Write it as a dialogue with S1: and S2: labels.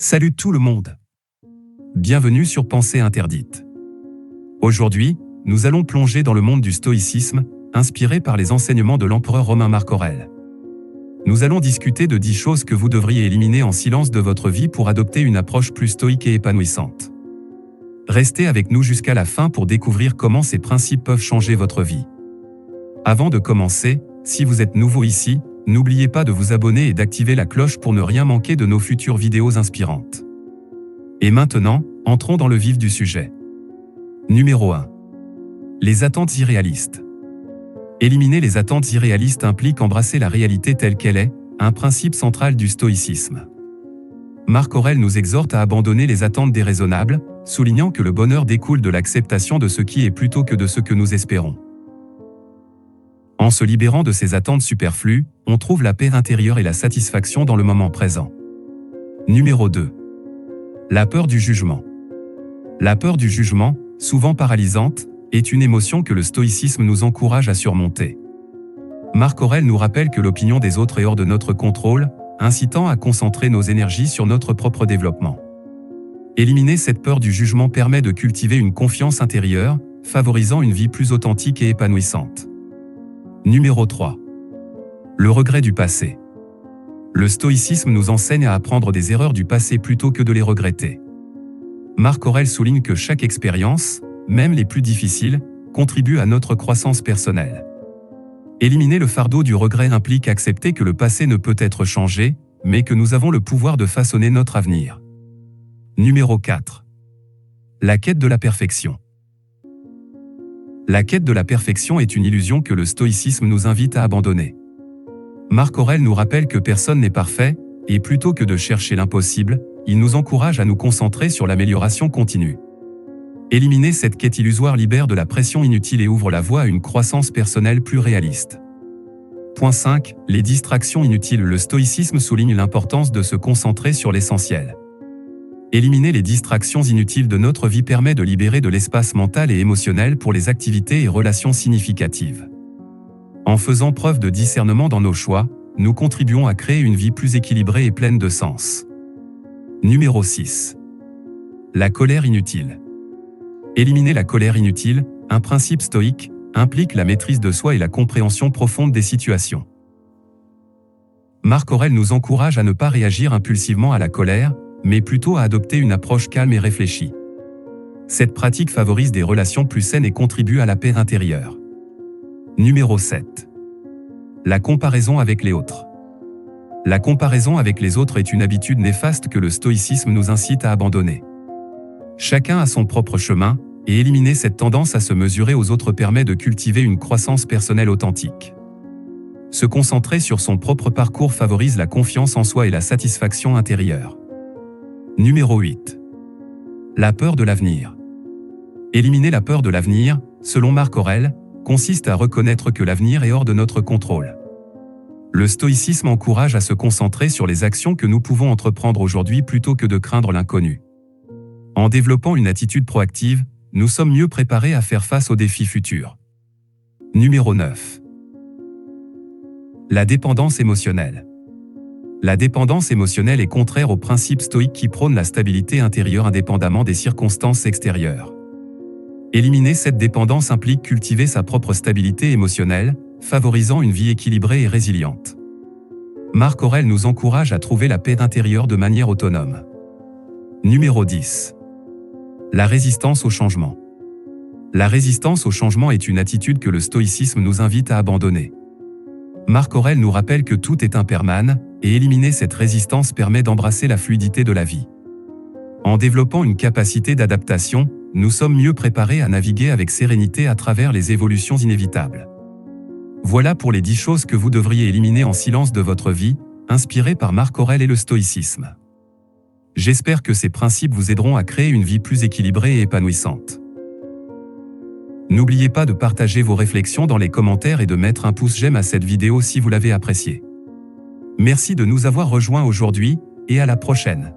S1: Salut tout le monde! Bienvenue sur Pensée interdite. Aujourd'hui, nous allons plonger dans le monde du stoïcisme, inspiré par les enseignements de l'empereur romain Marc Aurèle. Nous allons discuter de 10 choses que vous devriez éliminer en silence de votre vie pour adopter une approche plus stoïque et épanouissante. Restez avec nous jusqu'à la fin pour découvrir comment ces principes peuvent changer votre vie. Avant de commencer, si vous êtes nouveau ici, n'oubliez pas de vous abonner et d'activer la cloche pour ne rien manquer de nos futures vidéos inspirantes. Et maintenant, entrons dans le vif du sujet. Numéro 1. Les attentes irréalistes. Éliminer les attentes irréalistes implique embrasser la réalité telle qu'elle est, un principe central du stoïcisme. Marc Aurèle nous exhorte à abandonner les attentes déraisonnables, soulignant que le bonheur découle de l'acceptation de ce qui est plutôt que de ce que nous espérons. En se libérant de ces attentes superflues, on trouve la paix intérieure et la satisfaction dans le moment présent. Numéro 2. La peur du jugement. La peur du jugement, souvent paralysante, est une émotion que le stoïcisme nous encourage à surmonter. Marc Aurèle nous rappelle que l'opinion des autres est hors de notre contrôle, incitant à concentrer nos énergies sur notre propre développement. Éliminer cette peur du jugement permet de cultiver une confiance intérieure, favorisant une vie plus authentique et épanouissante. Numéro 3. Le regret du passé. Le stoïcisme nous enseigne à apprendre des erreurs du passé plutôt que de les regretter. Marc Aurèle souligne que chaque expérience, même les plus difficiles, contribue à notre croissance personnelle. Éliminer le fardeau du regret implique accepter que le passé ne peut être changé, mais que nous avons le pouvoir de façonner notre avenir. Numéro 4. La quête de la perfection. La quête de la perfection est une illusion que le stoïcisme nous invite à abandonner. Marc Aurèle nous rappelle que personne n'est parfait, et plutôt que de chercher l'impossible, il nous encourage à nous concentrer sur l'amélioration continue. Éliminer cette quête illusoire libère de la pression inutile et ouvre la voie à une croissance personnelle plus réaliste. Point 5. Les distractions inutiles. Le stoïcisme souligne l'importance de se concentrer sur l'essentiel. Éliminer les distractions inutiles de notre vie permet de libérer de l'espace mental et émotionnel pour les activités et relations significatives. En faisant preuve de discernement dans nos choix, nous contribuons à créer une vie plus équilibrée et pleine de sens. Numéro 6. La colère inutile. Éliminer la colère inutile, un principe stoïque, implique la maîtrise de soi et la compréhension profonde des situations. Marc Aurèle nous encourage à ne pas réagir impulsivement à la colère, mais plutôt à adopter une approche calme et réfléchie. Cette pratique favorise des relations plus saines et contribue à la paix intérieure. Numéro 7. La comparaison avec les autres. La comparaison avec les autres est une habitude néfaste que le stoïcisme nous incite à abandonner. Chacun a son propre chemin, et éliminer cette tendance à se mesurer aux autres permet de cultiver une croissance personnelle authentique. Se concentrer sur son propre parcours favorise la confiance en soi et la satisfaction intérieure. Numéro 8. La peur de l'avenir. Éliminer la peur de l'avenir, selon Marc Aurèle, consiste à reconnaître que l'avenir est hors de notre contrôle. Le stoïcisme encourage à se concentrer sur les actions que nous pouvons entreprendre aujourd'hui plutôt que de craindre l'inconnu. En développant une attitude proactive, nous sommes mieux préparés à faire face aux défis futurs. Numéro 9. La dépendance émotionnelle. La dépendance émotionnelle est contraire au principe stoïque qui prône la stabilité intérieure indépendamment des circonstances extérieures. Éliminer cette dépendance implique cultiver sa propre stabilité émotionnelle, favorisant une vie équilibrée et résiliente. Marc Aurèle nous encourage à trouver la paix intérieure de manière autonome. Numéro 10. La résistance au changement. La résistance au changement est une attitude que le stoïcisme nous invite à abandonner. Marc Aurèle nous rappelle que tout est impermanent, et éliminer cette résistance permet d'embrasser la fluidité de la vie. En développant une capacité d'adaptation, nous sommes mieux préparés à naviguer avec sérénité à travers les évolutions inévitables. Voilà pour les 10 choses que vous devriez éliminer en silence de votre vie, inspirées par Marc Aurèle et le stoïcisme. J'espère que ces principes vous aideront à créer une vie plus équilibrée et épanouissante. N'oubliez pas de partager vos réflexions dans les commentaires et de mettre un pouce j'aime à cette vidéo si vous l'avez appréciée. Merci de nous avoir rejoints aujourd'hui, et à la prochaine.